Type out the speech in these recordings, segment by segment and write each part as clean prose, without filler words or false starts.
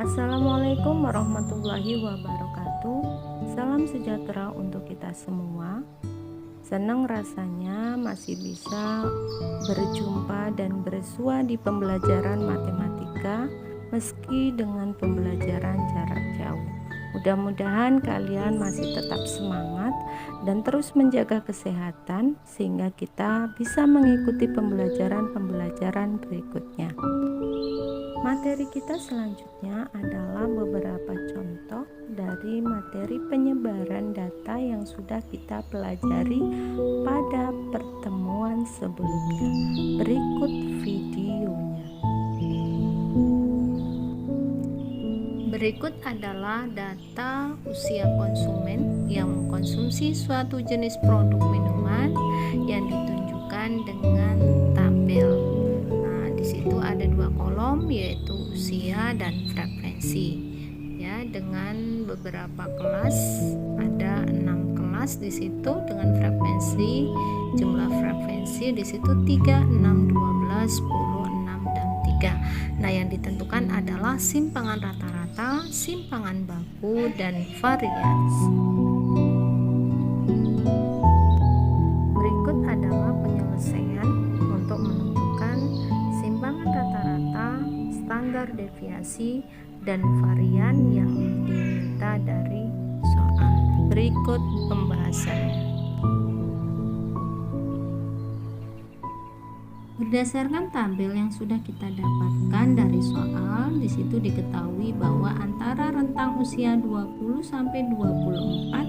Assalamualaikum warahmatullahi wabarakatuh. Salam sejahtera untuk kita semua. Senang rasanya masih bisa berjumpa dan bersua di pembelajaran matematika meski dengan pembelajaran jarak jauh. Mudah-mudahan kalian masih tetap semangat dan terus menjaga kesehatan sehingga kita bisa mengikuti pembelajaran-pembelajaran berikutnya. Materi kita selanjutnya adalah beberapa contoh dari materi penyebaran data yang sudah kita pelajari pada pertemuan sebelumnya. Berikut videonya. Berikut adalah data usia konsumen yang mengkonsumsi suatu jenis produk minuman yang ditunjukkan dengan tabel. Di situ ada dua kolom, yaitu usia dan frekuensi. Ya, dengan beberapa kelas, ada 6 kelas di situ dengan frekuensi, jumlah frekuensi di situ 3, 6, 12, 10, 6 dan 3. Nah, yang ditentukan adalah simpangan rata-rata, simpangan baku dan varians. Berikut adalah penyelesaian untuk menentukan simpangan rata-rata, standar deviasi, dan varian yang diminta dari soal. Berikut pembahasannya. Berdasarkan tabel yang sudah kita dapatkan dari soal, di situ diketahui bahwa antara rentang usia 20 sampai 24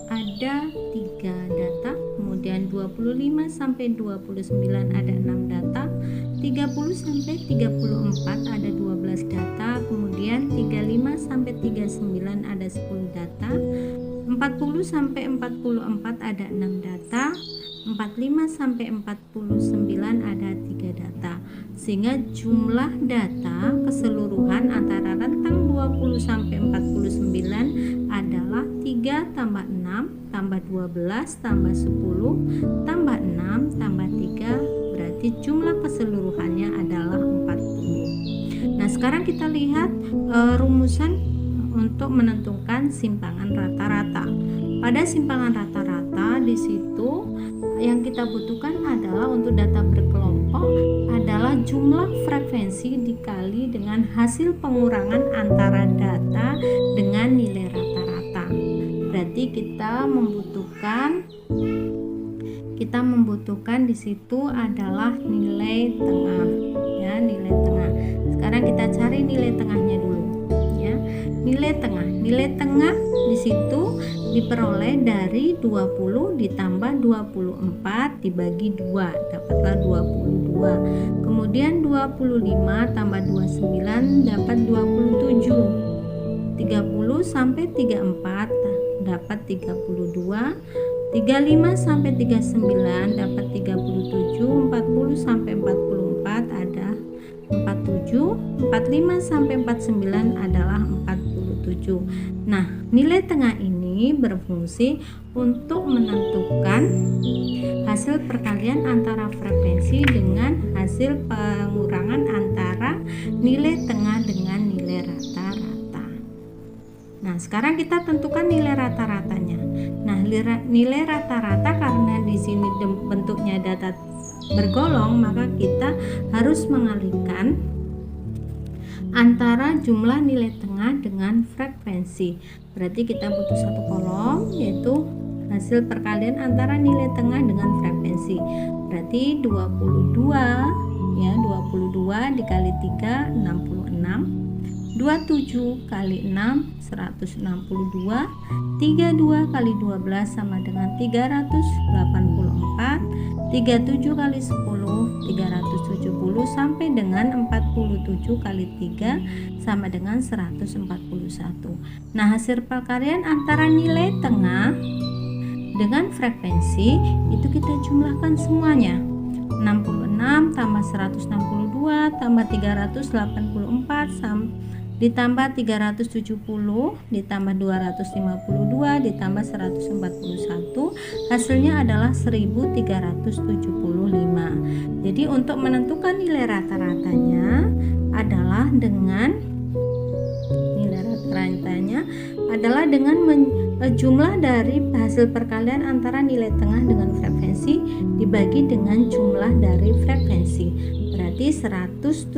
ada 3 data, kemudian 25 sampai 29 ada 6 data, 30 sampai 34 ada 12 data, kemudian 35 sampai 39 ada 10 data, 40 sampai 44 ada 6 data, 45 sampai 49 ada 3 data. Sehingga jumlah data keseluruhan antara rentang 20 sampai 49 adalah 3 tambah 6 tambah 12 tambah 10 tambah 6 tambah 3, berarti jumlah keseluruhannya adalah 40. Nah, sekarang kita lihat rumusan untuk menentukan simpangan rata-rata. Pada simpangan rata-rata di situ yang kita butuhkan adalah untuk data berkelompok adalah jumlah frekuensi dikali dengan hasil pengurangan antara data dengan nilai rata-rata. Berarti kita membutuhkan di situ adalah nilai tengah, ya, nilai tengah. Sekarang kita cari nilai tengahnya dulu, ya. Nilai tengah di situ diperoleh dari 20 ditambah 24 dibagi 2, dapatlah 22. Kemudian 25 tambah 29 dapat 27. 30 sampai 34 dapat 32. 35 sampai 39 dapat 37. 40 sampai 44 ada 47. 45 sampai 49 adalah 47. Nah, nilai tengah ini berfungsi untuk menentukan hasil perkalian antara frekuensi dengan hasil pengurangan antara nilai tengah dengan nilai rata-rata. Nah, sekarang kita tentukan nilai rata-ratanya. Nah, nilai rata-rata karena di sini bentuknya data bergolong, maka kita harus mengalihkan antara jumlah nilai tengah dengan frekuensi. Berarti kita butuh satu kolom, yaitu hasil perkalian antara nilai tengah dengan frekuensi. Berarti 22, ya, 22 dikali 3 66. 27 kali 6 162. 32 kali 12 sama dengan 384. 37 kali 10 370 sampai dengan 47 kali 3 sama dengan 141. Nah, hasil perkalian antara nilai tengah dengan frekuensi itu kita jumlahkan semuanya. 66 tambah 162 tambah 384 ditambah 370 ditambah 252 ditambah 141, hasilnya adalah 1375. Jadi untuk menentukan nilai rata-ratanya adalah dengan datanya adalah dengan jumlah dari hasil perkalian antara nilai tengah dengan frekuensi dibagi dengan jumlah dari frekuensi. Berarti 1375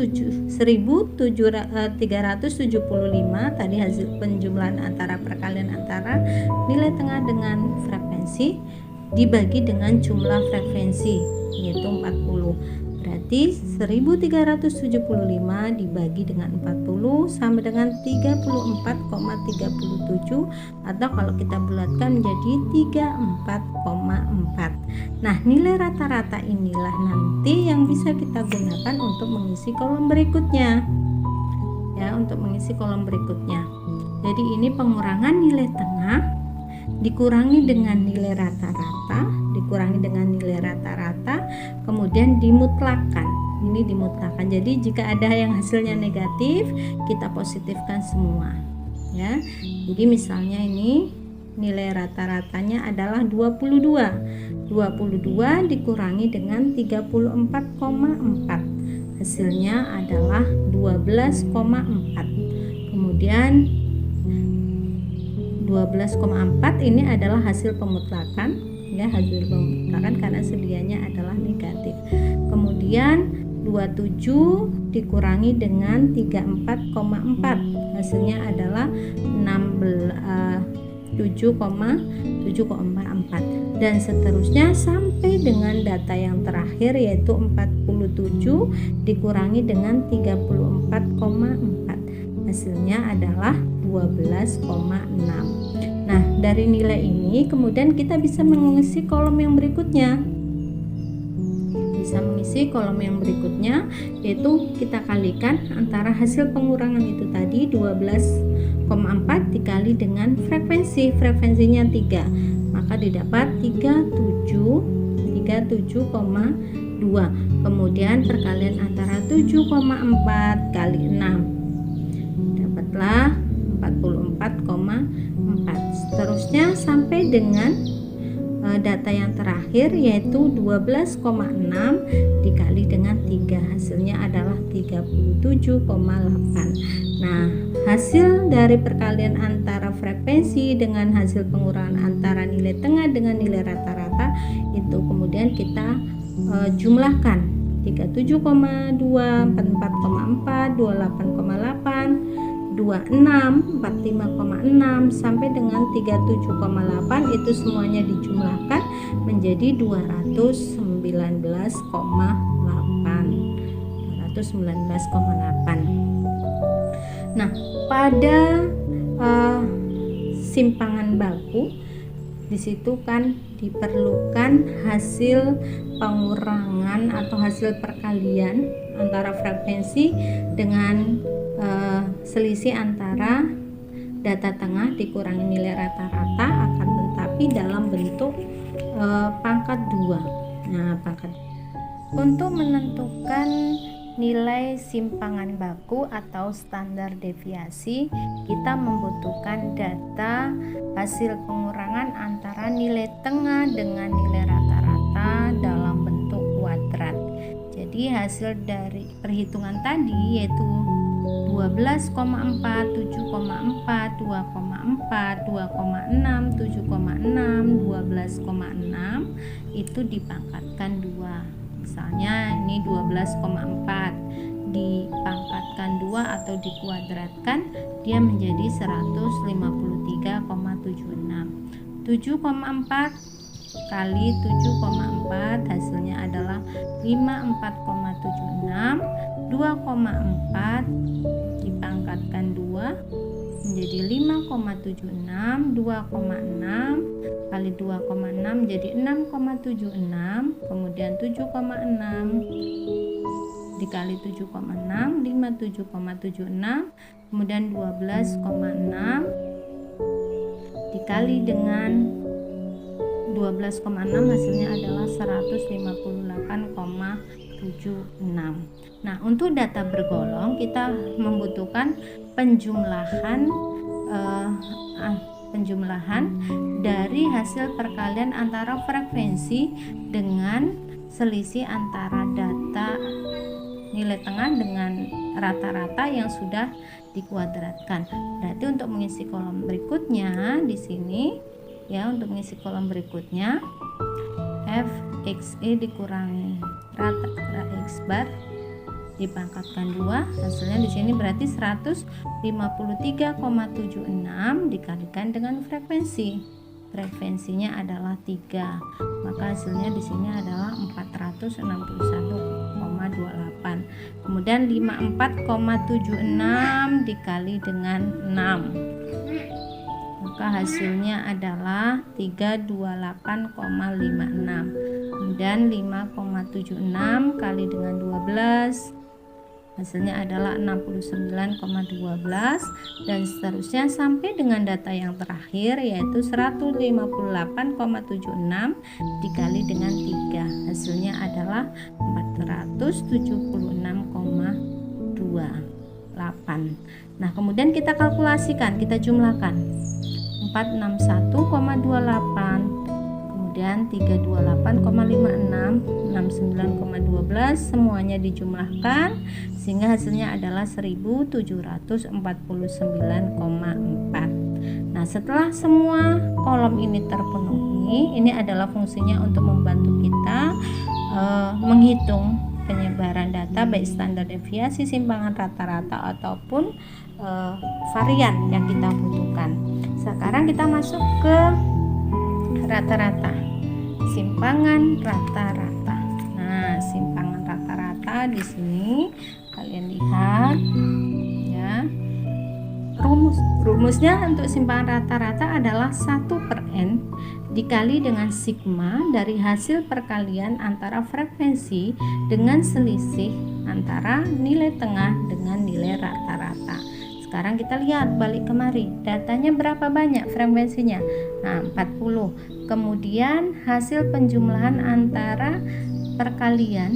tadi hasil penjumlahan antara perkalian antara nilai tengah dengan frekuensi dibagi dengan jumlah frekuensi, yaitu 40. Berarti 1375 dibagi dengan 40 sama dengan 34,37, atau kalau kita bulatkan menjadi 34,4. Nah, nilai rata-rata inilah nanti yang bisa kita gunakan untuk mengisi kolom berikutnya. Ya, untuk mengisi kolom berikutnya. Jadi ini pengurangan nilai tengah dikurangi dengan nilai rata-rata, kemudian dimutlakan. Ini dimutlakan. Jadi jika ada yang hasilnya negatif, kita positifkan semua. Ya. Jadi misalnya ini nilai rata-ratanya adalah 22. 22 dikurangi dengan 34,4. Hasilnya adalah 12,4. Kemudian 12,4 ini adalah hasil pemutlakan, ya, hasil pemutlakan karena sedianya adalah negatif. Kemudian 27 dikurangi dengan 34,4, hasilnya adalah 7,4, dan seterusnya sampai dengan data yang terakhir yaitu 47 dikurangi dengan 34,4, hasilnya adalah 12,6. Nah, dari nilai ini kemudian kita bisa mengisi kolom yang berikutnya. Yaitu kita kalikan antara hasil pengurangan itu tadi 12,4 dikali dengan frekuensinya 3, maka didapat 37,2. Kemudian perkalian antara 7,4 kali 6 dapatlah 44,4. Seterusnya sampai dengan data yang terakhir yaitu 12,6 dikali dengan 3, hasilnya adalah 37,8. Nah, hasil dari perkalian antara frekuensi dengan hasil pengurangan antara nilai tengah dengan nilai rata-rata itu kemudian kita jumlahkan 37,2, 44,4, 28,8, 26, 45,6 sampai dengan 37,8, itu semuanya dijumlahkan menjadi 219,8. Nah, pada simpangan baku di situ kan diperlukan hasil pengurangan atau hasil perkalian antara frekuensi dengan selisih antara data tengah dikurangi nilai rata-rata, akan tetapi dalam bentuk pangkat 2. Nah, untuk menentukan nilai simpangan baku atau standar deviasi, kita membutuhkan data hasil pengurangan antara nilai tengah dengan nilai rata-rata dalam bentuk kuadrat. Jadi hasil dari perhitungan tadi yaitu 12,4, 7,4, 2,4, 2,6, 7,6, 12,6 itu dipangkatkan 2. Misalnya ini 12,4 dipangkatkan 2 atau dikuadratkan, dia menjadi 153,76. 7,4 kali 7,4 hasilnya adalah 54,76. 2,4 dipangkatkan 2 menjadi 5,76. 2,6 kali 2,6 jadi 6,76. Kemudian 7,6 dikali 7,6 57,76. Kemudian 12,6 dikali dengan 12,6 hasilnya adalah 158,76. Nah, untuk data bergolong kita membutuhkan penjumlahan dari hasil perkalian antara frekuensi dengan selisih antara data nilai tengah dengan rata-rata yang sudah dikuadratkan. Berarti untuk mengisi kolom berikutnya di sini ya, untuk mengisi kolom berikutnya fxe dikurangi rata x bar dipangkatkan 2, hasilnya di sini berarti 153,76 dikalikan dengan frekuensi. Frekuensinya adalah 3, maka hasilnya di sini adalah 461,28. Kemudian 54,76 dikali dengan 6, maka hasilnya adalah 328,56. Kemudian 5,76 kali dengan 12, hasilnya adalah 69,12, dan seterusnya sampai dengan data yang terakhir yaitu 158,76 dikali dengan 3, hasilnya adalah 476,28. Nah, kemudian kita kalkulasikan, kita jumlahkan 461,28, kemudian 328,56, 69,12, semuanya dijumlahkan sehingga hasilnya adalah 1749,4. Nah, setelah semua kolom ini terpenuhi, ini adalah fungsinya untuk membantu kita menghitung penyebaran data baik standar deviasi, simpangan rata-rata ataupun varian yang kita butuhkan. Sekarang kita masuk ke rata-rata, simpangan rata-rata. Nah, simpangan rata-rata di sini kalian lihat ya. Rumusnya untuk simpangan rata-rata adalah 1/n dikali dengan sigma dari hasil perkalian antara frekuensi dengan selisih antara nilai tengah dengan nilai rata-rata. Sekarang kita lihat balik kemari, datanya berapa banyak frekuensinya? Nah, 40. Kemudian hasil penjumlahan antara perkalian.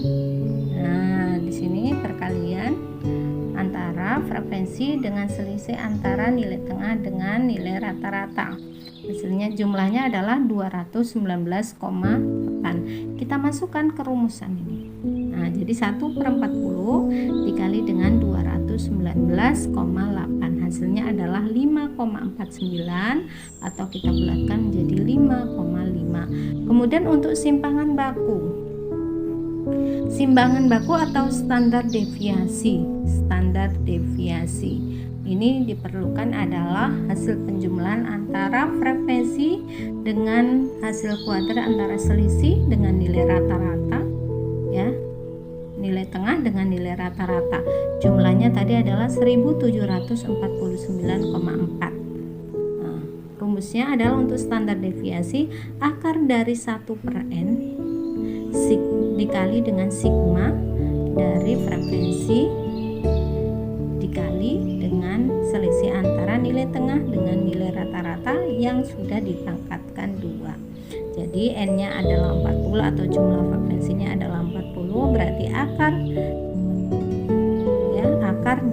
Nah, di sini perkalian antara frekuensi dengan selisih antara nilai tengah dengan nilai rata-rata. Hasilnya jumlahnya adalah 219,8. Kita masukkan ke rumusan ini. Nah, jadi 1/40 dikali dengan 219,8, hasilnya adalah 5,49 atau kita bulatkan menjadi 5,5. Kemudian untuk simpangan baku. Simpangan baku atau standar deviasi. Standar deviasi ini diperlukan adalah hasil penjumlahan antara frekuensi dengan hasil kuadrat antara selisih dengan nilai rata-rata ya, nilai tengah dengan nilai rata-rata. Jumlahnya tadi adalah 1749,4. Nah, rumusnya adalah untuk standar deviasi akar dari 1/n dikali dengan sigma dari frekuensi dikali dengan selisih antara nilai tengah dengan nilai rata-rata yang sudah dipangkatkan 2. Jadi n-nya adalah 40 atau jumlah frekuensinya adalah 40, berarti akar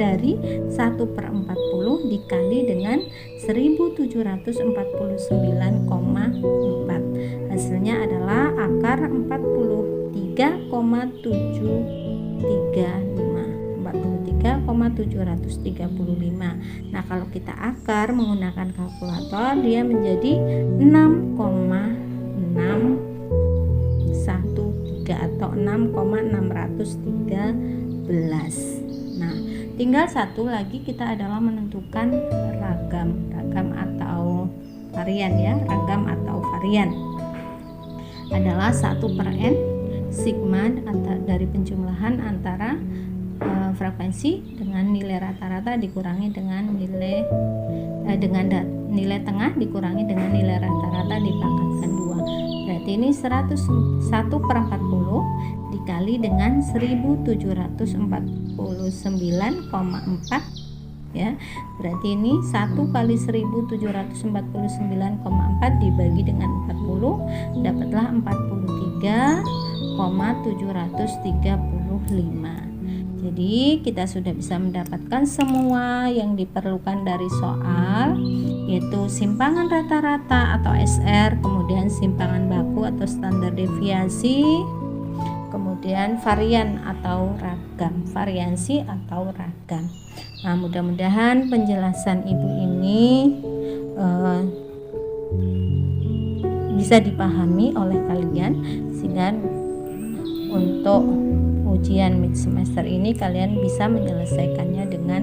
dari 1/40 dikali dengan 1749,4. Hasilnya adalah akar 43,735. Nah, kalau kita akar menggunakan kalkulator, dia menjadi 6,613 atau 6,613. Nah, tinggal satu lagi kita adalah menentukan ragam atau varian ya. Ragam atau varian adalah 1/n sigma dari penjumlahan antara frekuensi dengan nilai rata-rata dikurangi dengan nilai nilai tengah dikurangi dengan nilai rata-rata dipangkatkan 2. Berarti ini 1/40 dikali dengan 1749,4 ya. Berarti ini 1 kali 1749,4 dibagi dengan 40 dapatlah 43,735. Jadi kita sudah bisa mendapatkan semua yang diperlukan dari soal, yaitu simpangan rata-rata atau SR, kemudian simpangan baku atau standar deviasi, kemudian varian atau ragam, variansi atau ragam. Nah, mudah-mudahan penjelasan Ibu ini bisa dipahami oleh kalian, sehingga untuk ujian mid semester ini kalian bisa menyelesaikannya dengan